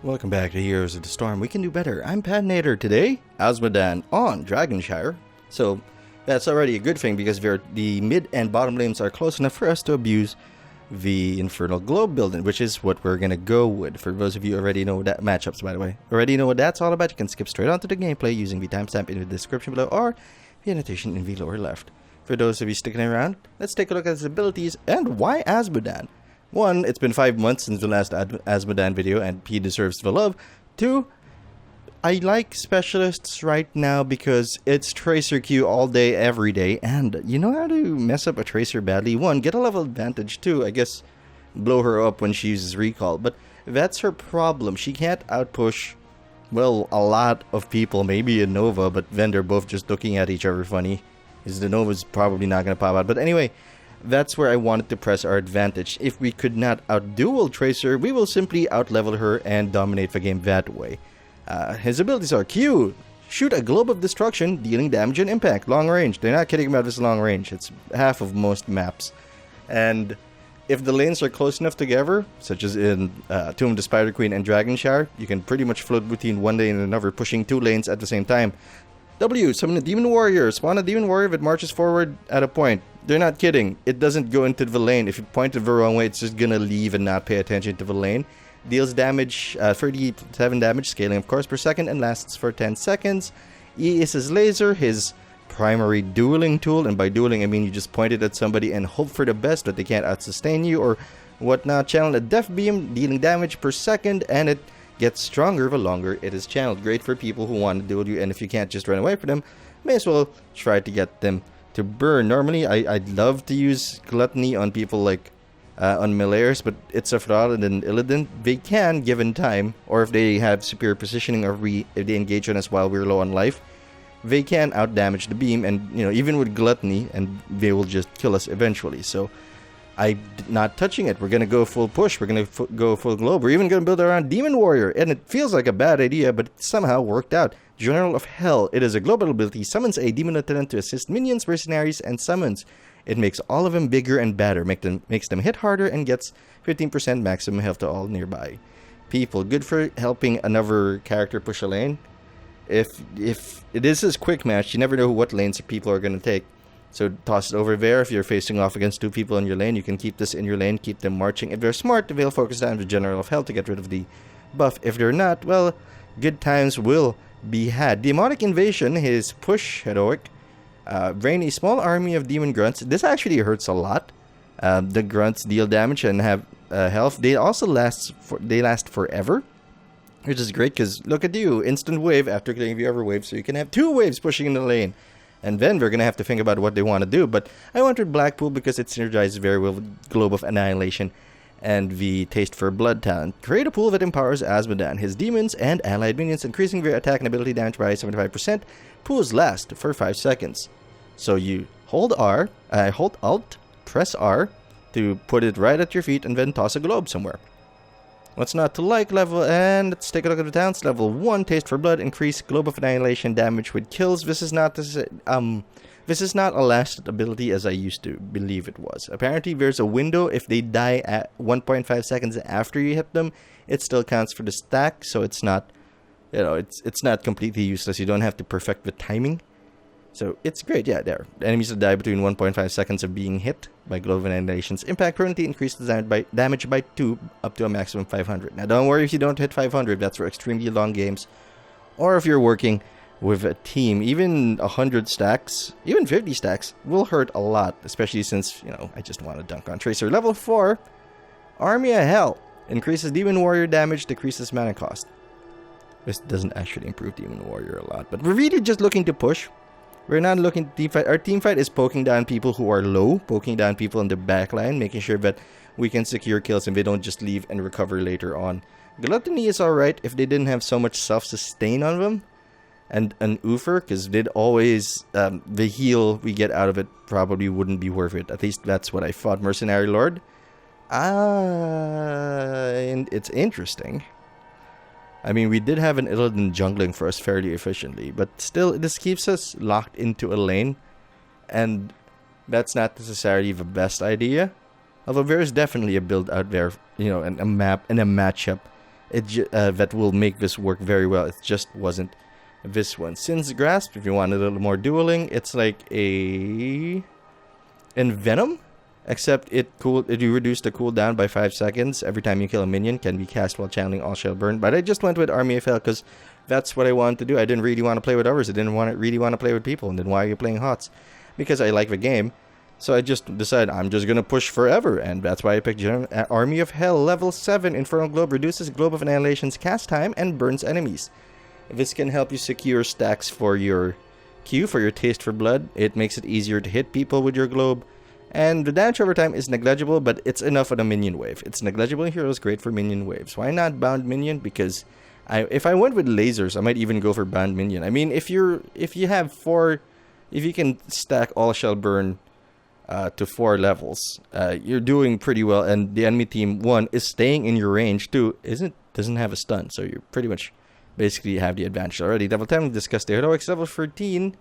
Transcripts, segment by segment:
Welcome back to Heroes of the Storm. We can do better. I'm Patinator. Today, Azmodan on Dragonshire. So, that's already a good thing because the mid and bottom lanes are close enough for us to abuse the Infernal Globe building, which is what we're gonna go with. For those of you who already know that matchups, by the way. Already know what that's all about, you can skip straight on to the gameplay using the timestamp in the description below or the annotation in the lower left. For those of you sticking around, let's take a look at his abilities and why Azmodan. 1, it's been 5 months since the last Azmodan video, and he deserves the love. 2, I like specialists right now because it's Tracer Q all day, every day, and you know how to mess up a Tracer badly. 1, get a level advantage. 2, I guess blow her up when she uses recall, but that's her problem. She can't outpush, well, a lot of people, maybe a Nova, but then they're both just looking at each other funny, because the Nova's probably not going to pop out. But anyway, that's where I wanted to press our advantage. If we could not outduel Tracer, we will simply outlevel her and dominate the game that way. His abilities are Q, shoot a globe of destruction, dealing damage and impact, long range. They're not kidding about this long range. It's half of most maps. And if the lanes are close enough together, such as in Tomb of the Spider Queen and Dragonshire, you can pretty much float between one lane and another, pushing 2 lanes at the same time. W, summon a Demon Warrior. Spawn a Demon Warrior that marches forward at a point. They're not kidding. It doesn't go into the lane. If you point it the wrong way, it's just gonna leave and not pay attention to the lane. Deals damage, 37 damage, scaling of course per second, and lasts for 10 seconds. E is his laser, his primary dueling tool, and by dueling I mean you just point it at somebody and hope for the best that they can't outsustain you or whatnot. Channel a Death Beam, dealing damage per second, and it gets stronger the longer it is channeled. Great for people who want to duel you, and if you can't just run away from them, may as well try to get them to burn. Normally, I'd love to use Gluttony on people like on Meleers, but it's a fraud and Illidan. They can, given time, or if they have superior positioning, or if they engage on us while we're low on life, they can outdamage the beam, and even with Gluttony, and they will just kill us eventually. So I'm not touching it. We're going to go full push. We're going to go full globe. We're even going to build around Demon Warrior. And it feels like a bad idea, but it somehow worked out. General of Hell. It is a global ability. Summons a Demon Lieutenant to assist minions, mercenaries, and summons. It makes all of them bigger and badder. Makes them hit harder and gets 15% maximum health to all nearby people. Good for helping another character push a lane. If it is his quick match, you never know what lanes people are going to take. So toss it over there. If you're facing off against 2 people in your lane, you can keep this in your lane, keep them marching. If they're smart, they'll focus down the General of Hell to get rid of the buff. If they're not, well, good times will be had. Demonic Invasion, his push heroic. Rain a small army of demon grunts. This actually hurts a lot. The grunts deal damage and have health. They also last forever, which is great because look at you, instant wave after getting the other wave, so you can have 2 waves pushing in the lane. And then they're going to have to think about what they want to do. But I wanted Blackpool because it synergizes very well with Globe of Annihilation and the Taste for Blood talent. Create a pool that empowers Azmodan, his demons, and allied minions, increasing their attack and ability damage by 75%. Pools last for 5 seconds. So you hold Alt, press R to put it right at your feet, and then toss a globe somewhere. What's not to like? And let's take a look at the talents. Level 1, Taste for Blood, increase Globe of Annihilation damage with kills. This is not a last ability as I used to believe it was. Apparently there's a window. If they die at 1.5 seconds after you hit them, it still counts for the stack, so it's not it's not completely useless. You don't have to perfect the timing. So it's great, yeah, there. Enemies that die between 1.5 seconds of being hit by Globe of Annihilation's impact permanently increases damage by 2 up to a maximum 500. Now don't worry if you don't hit 500, that's for extremely long games. Or if you're working with a team, even 100 stacks, even 50 stacks will hurt a lot, especially since, I just want to dunk on Tracer. Level 4, Army of Hell. Increases Demon Warrior damage, decreases mana cost. This doesn't actually improve Demon Warrior a lot, but we're really just looking to push. We're not looking to team fight. Our team fight is poking down people who are low, poking down people in the back line, making sure that we can secure kills and they don't just leave and recover later on. Gluttony is alright if they didn't have so much self-sustain on them. And an Oofer, because they'd always, the heal we get out of it probably wouldn't be worth it. At least that's what I thought. Mercenary Lord. And it's interesting. I mean, we did have an Illidan jungling for us fairly efficiently, but still, this keeps us locked into a lane, and that's not necessarily the best idea. Although there is definitely a build out there, and a map and a matchup that will make this work very well. It just wasn't this one. Sin's Grasp, if you want a little more dueling, it's like a Envenom, except it you reduce the cooldown by 5 seconds every time you kill a minion. Can be cast while channeling All Shall Burn. But I just went with Army of Hell because that's what I wanted to do. I didn't really want to play with others. I didn't really want to play with people. And then why are you playing HOTS? Because I like the game. So I just decided I'm just going to push forever. And that's why I picked Army of Hell. Level 7. Infernal Globe reduces Globe of Annihilation's cast time and burns enemies. This can help you secure stacks for your Q, for your taste for blood. It makes it easier to hit people with your globe. And the damage over time is negligible, but it's enough on a minion wave. It's negligible in heroes, great for minion waves. Why not bound minion? Because if I went with lasers, I might even go for bound minion. I mean, if you can stack All Shall Burn to 4 levels, you're doing pretty well. And the enemy team, 1, is staying in your range. 2, doesn't have a stun, so you're pretty much basically have the advantage already. Level 10, we discussed the heroics. Level 13,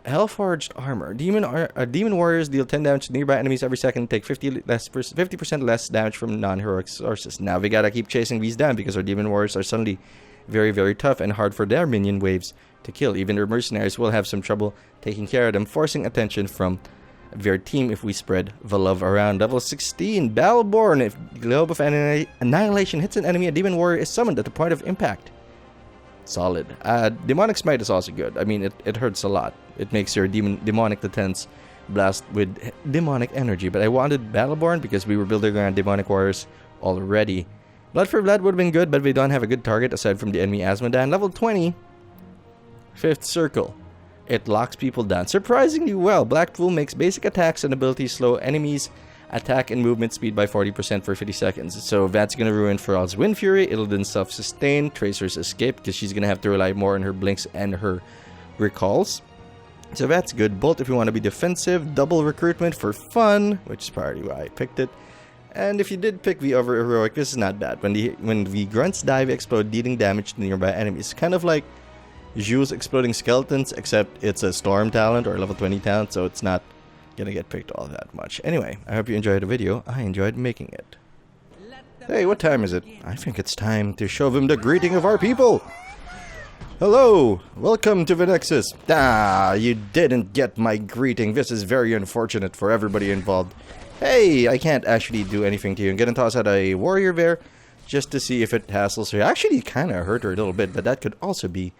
Hellforged Armor. Demon warriors deal 10 damage to nearby enemies every second. Take 50% less damage from non-heroic sources. Now we gotta keep chasing these down because our demon warriors are suddenly very, very tough and hard for their minion waves to kill. Even their mercenaries will have some trouble taking care of them, forcing attention from their team if we spread the love around. Level 16, Battleborn. If Globe of Annihilation hits an enemy, a demon warrior is summoned at the point of impact. Solid. Demonic Smite is also good. I mean, it hurts a lot. It makes your demonic defense blast with demonic energy. But I wanted Battleborn because we were building around demonic warriors already. Blood for Blood would have been good, but we don't have a good target aside from the enemy Azmodan. Level 20, 5th Circle. It locks people down surprisingly well. Blackpool makes basic attacks and abilities slow enemies' attack and movement speed by 40% for 50 seconds. So that's going to ruin Feral's Wind Fury. It'll then self-sustain. Tracer's escape because she's going to have to rely more on her blinks and her recalls. So that's good. Bolt if you want to be defensive. Double recruitment for fun, which is probably why I picked it. And if you did pick the other heroic, this is not bad. When the grunts dive, explode, dealing damage to nearby enemies. Kind of like Jules Exploding Skeletons, except it's a Storm talent or level 20 talent, so it's not gonna get picked all that much. Anyway, I hope you enjoyed the video. I enjoyed making it. Hey, what time is it? I think it's time to show them the greeting of our people. Hello, welcome to the Nexus. Ah, you didn't get my greeting. This is very unfortunate for everybody involved. Hey, I can't actually do anything to you. I'm gonna toss out a warrior there just to see if it hassles her. Actually, kind of hurt her a little bit, but that could also be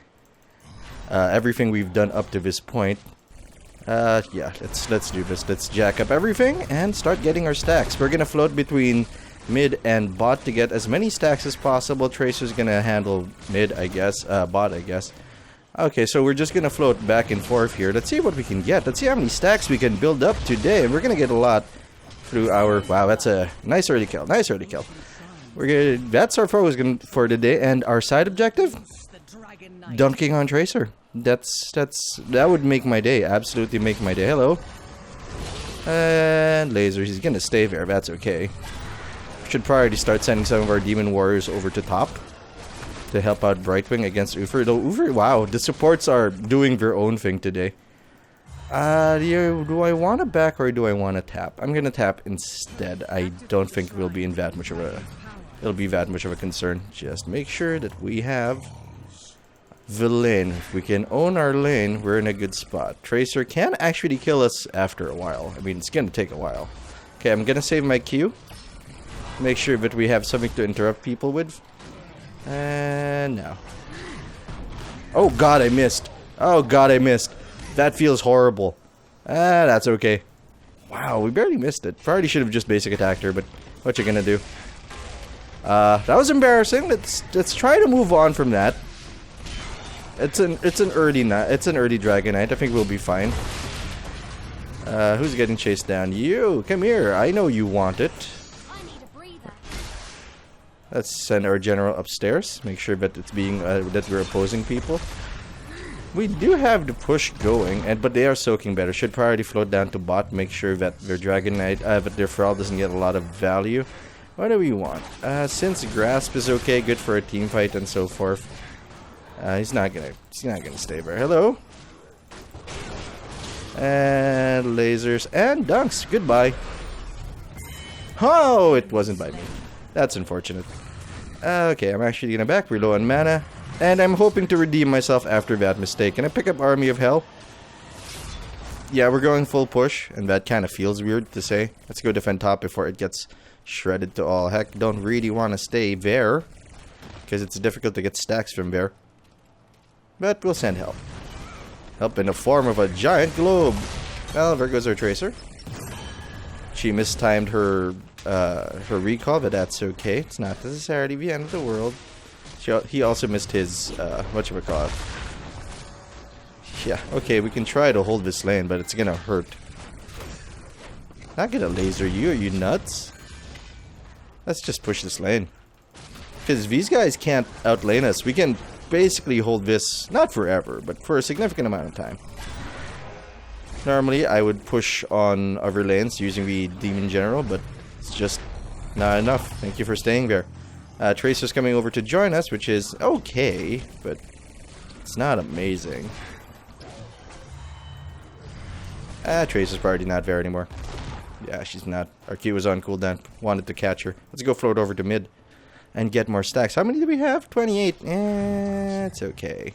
everything we've done up to this point. Yeah, let's do this. Let's jack up everything and start getting our stacks. We're gonna float between mid and bot to get as many stacks as possible. Tracer's gonna handle mid, I guess. Bot, I guess. Okay, so we're just gonna float back and forth here. Let's see what we can get. Let's see how many stacks we can build up today. And we're gonna get a lot through our... Wow, that's a nice early kill. Nice early kill. That's our focus for today. And our side objective? Dunking on Tracer. That would make my day. Absolutely make my day. Hello. And lasers. He's gonna stay there. That's okay. Should probably start sending some of our demon warriors over to top to help out Brightwing against Ufer. Though Ufer, wow, the supports are doing their own thing today. Do I want to back or do I want to tap? I'm gonna tap instead. I don't think it'll be that much of a concern. Just make sure that we have the lane. If we can own our lane, we're in a good spot. Tracer can actually kill us after a while. I mean, it's gonna take a while. Okay, I'm gonna save my Q. Make sure that we have something to interrupt people with. And now. Oh god, I missed. Oh god, I missed. That feels horrible. That's okay. Wow, we barely missed it. Probably should have just basic attacked her, but what you gonna do? That was embarrassing. Let's try to move on from that. It's an early Dragonite. I think we'll be fine. Who's getting chased down? You, come here. I know you want it. Let's send our general upstairs. Make sure that it's being that we're opposing people. We do have the push going, but they are soaking better. Should priority float down to bot. Make sure that their Dragonite, that their Feral doesn't get a lot of value. What do we want? Since Grasp is okay, good for a team fight and so forth. He's not gonna stay there. Hello. And lasers and dunks. Goodbye. Oh, it wasn't by me. That's unfortunate. Okay, I'm actually gonna back. We're low on mana. And I'm hoping to redeem myself after that mistake. Can I pick up Army of Hell? Yeah, we're going full push, and that kind of feels weird to say. Let's go defend top before it gets shredded to all heck. Don't really want to stay there, because it's difficult to get stacks from there. But we'll send help. Help in the form of a giant globe. Well, there goes our Tracer. She mistimed her recall, but that's okay. It's not necessarily the end of the world. He also missed his, whatchamacallit. Yeah, okay, we can try to hold this lane, but it's gonna hurt. Not gonna laser you, are you nuts? Let's just push this lane. Because these guys can't outlane us. We can basically hold this, not forever, but for a significant amount of time. Normally, I would push on other lanes using the Demon General, but it's just not enough. Thank you for staying there. Tracer's coming over to join us, which is okay, but it's not amazing. Tracer's probably not there anymore. Yeah, she's not. Our Q was on cooldown. Wanted to catch her. Let's go float over to mid and get more stacks. How many do we have? 28. It's okay.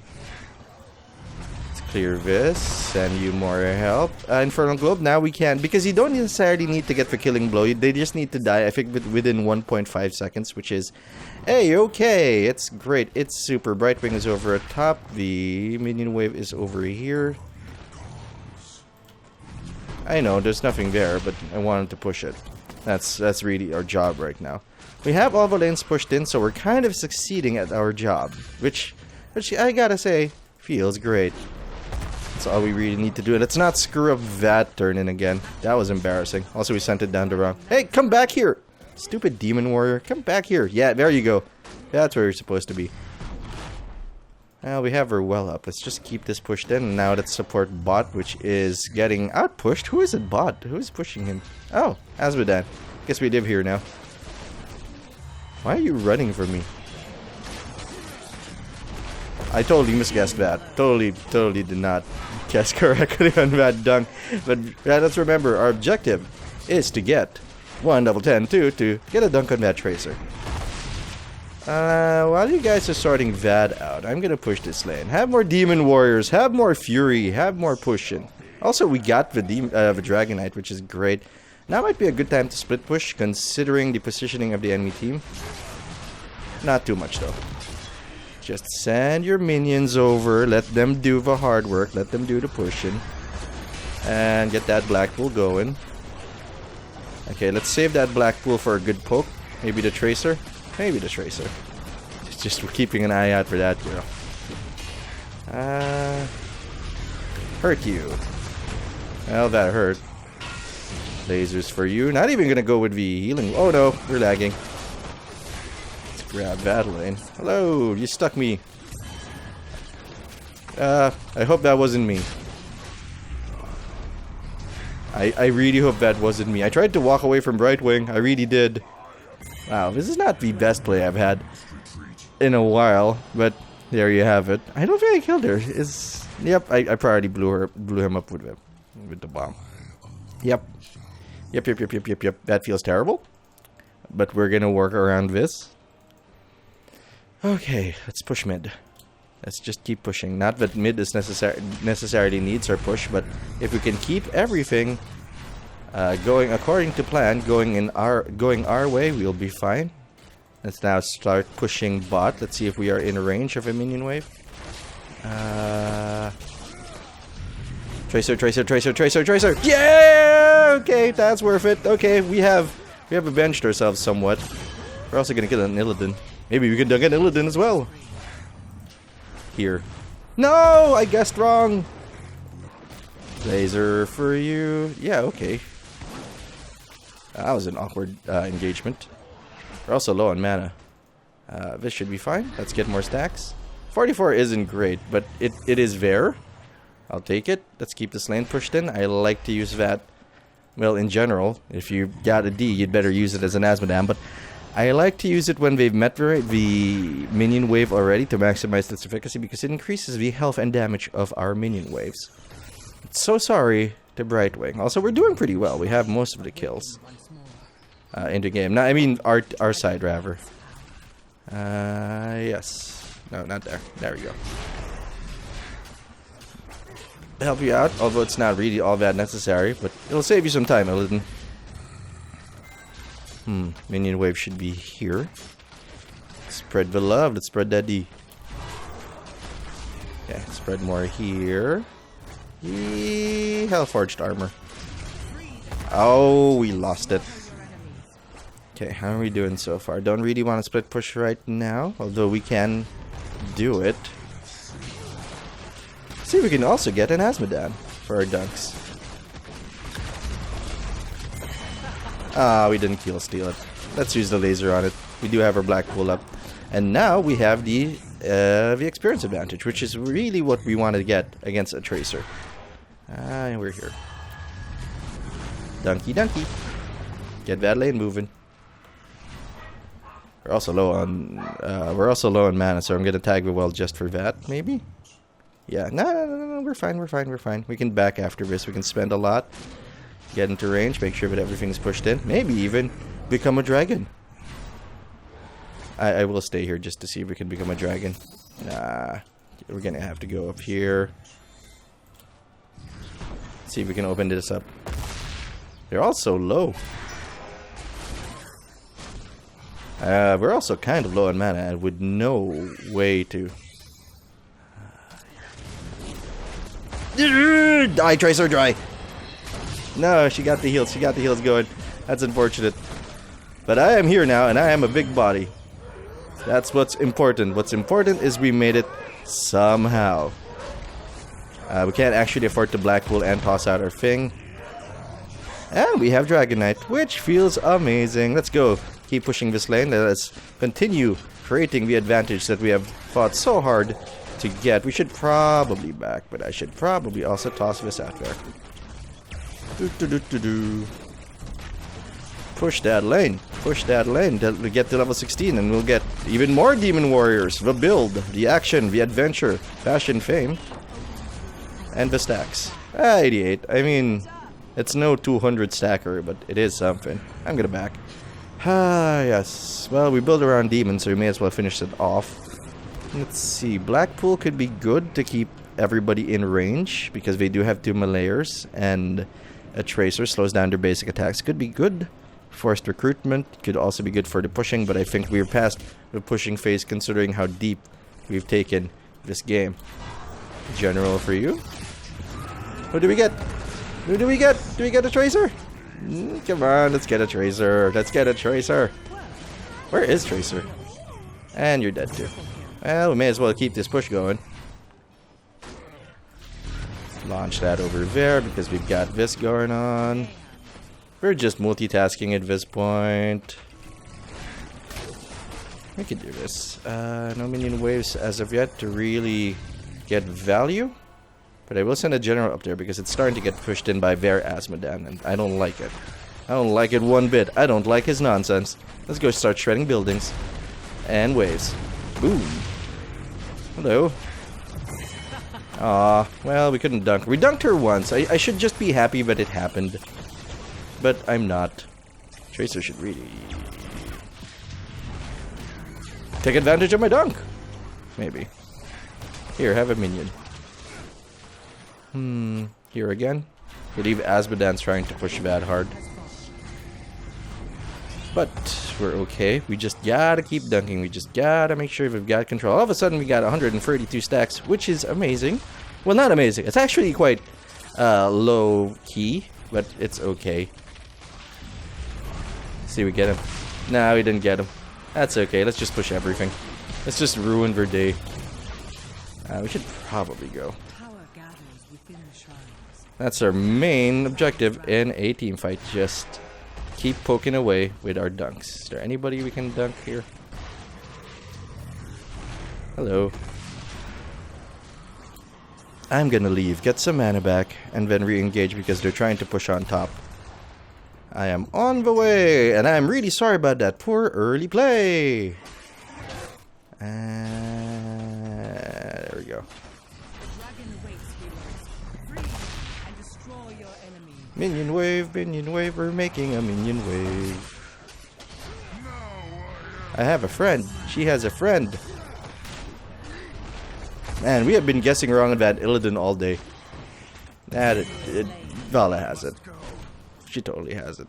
Clear this, send you more help. Infernal Globe, now we can, because you don't necessarily need to get the killing blow, they just need to die, I think, within 1.5 seconds, which is okay, it's great, it's super. Brightwing is over at top, the minion wave is over here. I know, there's nothing there, but I wanted to push it. That's really our job right now. We have all the lanes pushed in, so we're kind of succeeding at our job, which I gotta say, feels great. That's all we really need to do. Let's not screw up that turn in again. That was embarrassing. Also, we sent it down the wrong. Hey, come back here! Stupid Demon Warrior. Come back here. Yeah, there you go. That's where you're supposed to be. Well, we have her well up. Let's just keep this pushed in. And now let's support bot, which is getting outpushed. Who is it bot? Who is pushing him? Oh, Azmodan. Guess we live here now. Why are you running from me? I totally misguessed that. Totally did not guess correctly on that dunk. But let's remember, our objective is to get 1 level 10, 2 to get a dunk on that Tracer. While you guys are sorting that out, I'm gonna push this lane. Have more Demon Warriors, have more Fury, have more pushing. Also, we got the Dragon Knight, which is great. Now might be a good time to split push, considering the positioning of the enemy team. Not too much, though. Just send your minions over, let them do the hard work, let them do the pushing. And get that black pool going. Okay, let's save that black pool for a good poke. Maybe the Tracer? Maybe the Tracer. Just we're keeping an eye out for that girl. Hurt you. Well, that hurt. Lasers for you. Not even gonna go with the healing. Oh no, we're lagging. Grab that lane. Hello, you stuck me. I hope that wasn't me. I really hope that wasn't me. I tried to walk away from Brightwing. I really did. Wow, this is not the best play I've had in a while, but there you have it. I don't think I killed her. Yep, I probably blew him up with the bomb. Yep. Yep. That feels terrible. But we're gonna work around this. Okay, let's push mid. Let's just keep pushing. Not that mid is necessarily needs our push, but if we can keep everything going according to plan, going our way, we'll be fine. Let's now start pushing bot. Let's see if we are in range of a minion wave. Tracer. Yeah! Okay, that's worth it. Okay, we have avenged ourselves somewhat. We're also gonna kill an Illidan. Maybe we can dunk an Illidan as well. Here. No! I guessed wrong! Laser for you. Yeah, okay. That was an awkward engagement. We're also low on mana. This should be fine. Let's get more stacks. 44 isn't great, but it is there. I'll take it. Let's keep this lane pushed in. I like to use that. Well, in general, if you got a D, you'd better use it as an Azmodan, but I like to use it when they've met the minion wave already to maximize its efficacy because it increases the health and damage of our minion waves. So sorry to Brightwing. Also, we're doing pretty well. We have most of the kills in the game. Now, I mean, our side, rather. Yes. No, not there. There we go. Help you out, although it's not really all that necessary, but it'll save you some time, Illidan. Minion wave should be here. Spread the love. Let's spread that D. Okay, spread more here. Hellforged armor. Oh, we lost it. Okay, how are we doing so far? Don't really want to split push right now, although we can do it. See if we can also get an Azmodan for our dunks. Ah, we didn't kill steal it. Let's use the laser on it. We do have our black pull up. And now we have the experience advantage, which is really what we want to get against a tracer. And we're here. Dunky dunky. Get that lane moving. We're also low on mana, so I'm gonna tag the well just for that, maybe? Yeah, no, we're fine. We can back after this. We can spend a lot, get into range, make sure that everything's pushed in. Maybe even become a dragon. I will stay here just to see if we can become a dragon. Nah, we're gonna have to go up here. See if we can open this up. They're all so low. We're also kind of low on mana and with no way to... Die, Tracer, dry! No, she got the heals. She got the heals going. That's unfortunate. But I am here now, and I am a big body. That's what's important. What's important is we made it somehow. We can't actually afford to Blackpool and toss out our thing. And we have Dragon Knight, which feels amazing. Let's go. Keep pushing this lane. Let's continue creating the advantage that we have fought so hard to get. We should probably back, but I should probably also toss this out there. Push that lane. Push that lane to get to level 16, and we'll get even more Demon Warriors. The build, the action, the adventure, fashion, fame, and the stacks. 88. I mean, it's no 200 stacker, but it is something. I'm gonna back. Yes. Well, we build around demons, so we may as well finish it off. Let's see. Blackpool could be good to keep everybody in range, because they do have 2 Malayers, and a Tracer slows down their basic attacks. Could be good. Forced recruitment could also be good for the pushing, but I think we're past the pushing phase considering how deep we've taken this game. General for you. What do we get? Who do we get? Do we get a Tracer? Come on, let's get a Tracer. Let's get a Tracer. Where is Tracer? And you're dead too. Well, we may as well keep this push going. Launch that over there because we've got this going on. We're just multitasking at this point. We can do this. No minion waves as of yet to really get value. But I will send a general up there because it's starting to get pushed in by their Azmodan, and I don't like it. I don't like it one bit. I don't like his nonsense. Let's go start shredding buildings. And waves. Boom. Hello. Aw, well, we couldn't dunk. We dunked her once. I should just be happy that it happened. But I'm not. Tracer should really take advantage of my dunk. Maybe. Here, have a minion. Here again. I believe Azmodan's trying to push that hard. But we're okay. We just gotta keep dunking. We just gotta make sure we've got control. All of a sudden we got 132 stacks, which is amazing. Well, not amazing. It's actually quite low key, but it's okay. See, we get him. No, we didn't get him. That's okay. Let's just push everything. Let's just ruin their day. We should probably go. That's our main objective in a team fight. Just keep poking away with our dunks. Is there anybody we can dunk here? Hello. I'm gonna leave, get some mana back, and then re-engage because they're trying to push on top. I am on the way, and I'm really sorry about that poor early play. There we go. Minion wave, we're making a minion wave. I have a friend. She has a friend. Man, we have been guessing wrong about Illidan all day. Vala has it. She totally has it.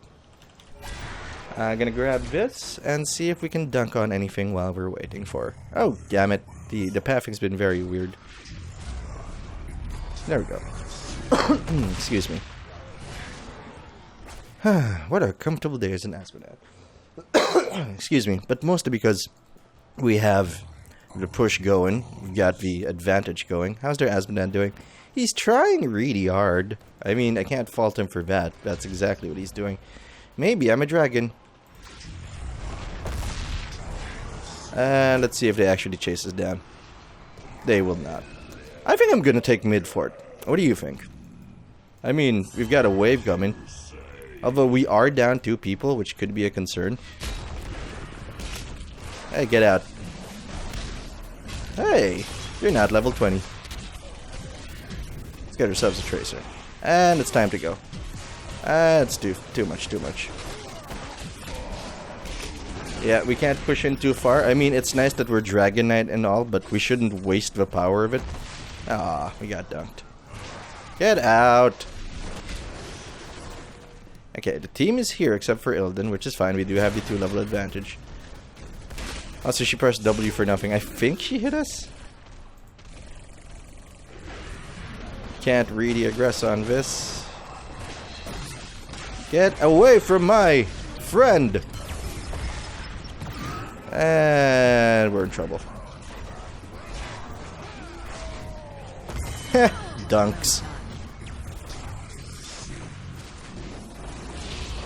I'm gonna grab this and see if we can dunk on anything while we're waiting for. Oh, damn it. The pathing's been very weird. There we go. Excuse me. What a comfortable day as an Azmodan. Excuse me, but mostly because we have the push going, we've got the advantage going. How's their Azmodan doing? He's trying really hard. I mean, I can't fault him for that. That's exactly what he's doing. Maybe I'm a dragon. And let's see if they actually chase us down. They will not. I think I'm gonna take mid fort. What do you think? I mean, we've got a wave coming. Although we are down 2 people, which could be a concern. Hey, get out. Hey, you're not level 20. Let's get ourselves a tracer. And it's time to go. It's too much. Yeah, we can't push in too far. I mean, it's nice that we're Dragon Knight and all, but we shouldn't waste the power of it. Ah, we got dunked. Get out! Okay, the team is here except for Illidan, which is fine. We do have the 2-level advantage. Also, she pressed W for nothing. I think she hit us? Can't really aggress on this. Get away from my friend! And we're in trouble. Dunks.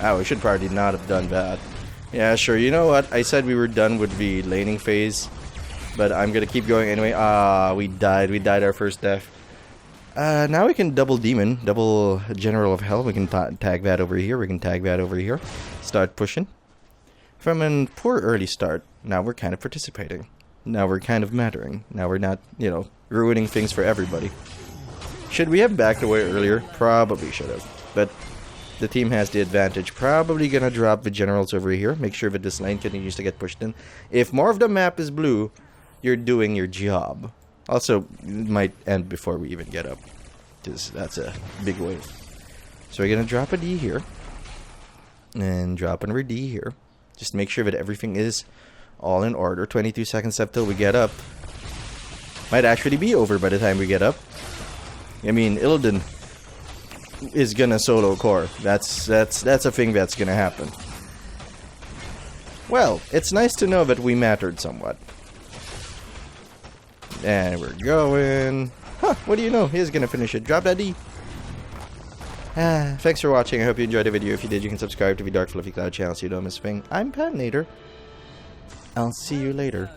Oh, we should probably not have done that. Yeah, sure. You know what? I said we were done with the laning phase, but I'm gonna keep going anyway. Ah, we died. We died our first death. Now we can double demon, double general of hell. We can tag that over here. We can tag that over here. Start pushing. From a poor early start, now we're kind of participating. Now we're kind of mattering. Now we're not, you know, ruining things for everybody. Should we have backed away earlier? Probably should have. But the team has the advantage. Probably gonna drop the generals over here. Make sure that this lane continues to get pushed in. If more of the map is blue, you're doing your job. Also, it might end before we even get up, because that's a big wave. So we're gonna drop a D here. And drop another D here. Just make sure that everything is all in order. 22 seconds left till we get up. Might actually be over by the time we get up. I mean, Illidan is gonna solo core. That's a thing that's gonna happen. Well, it's nice to know that we mattered somewhat. And we're going. Huh, what do you know? He's gonna finish it. Drop that D. Thanks for watching. I hope you enjoyed the video. If you did, you can subscribe to the Dark Fluffy Cloud channel so you don't miss a thing. I'm Patinator. I'll see you later.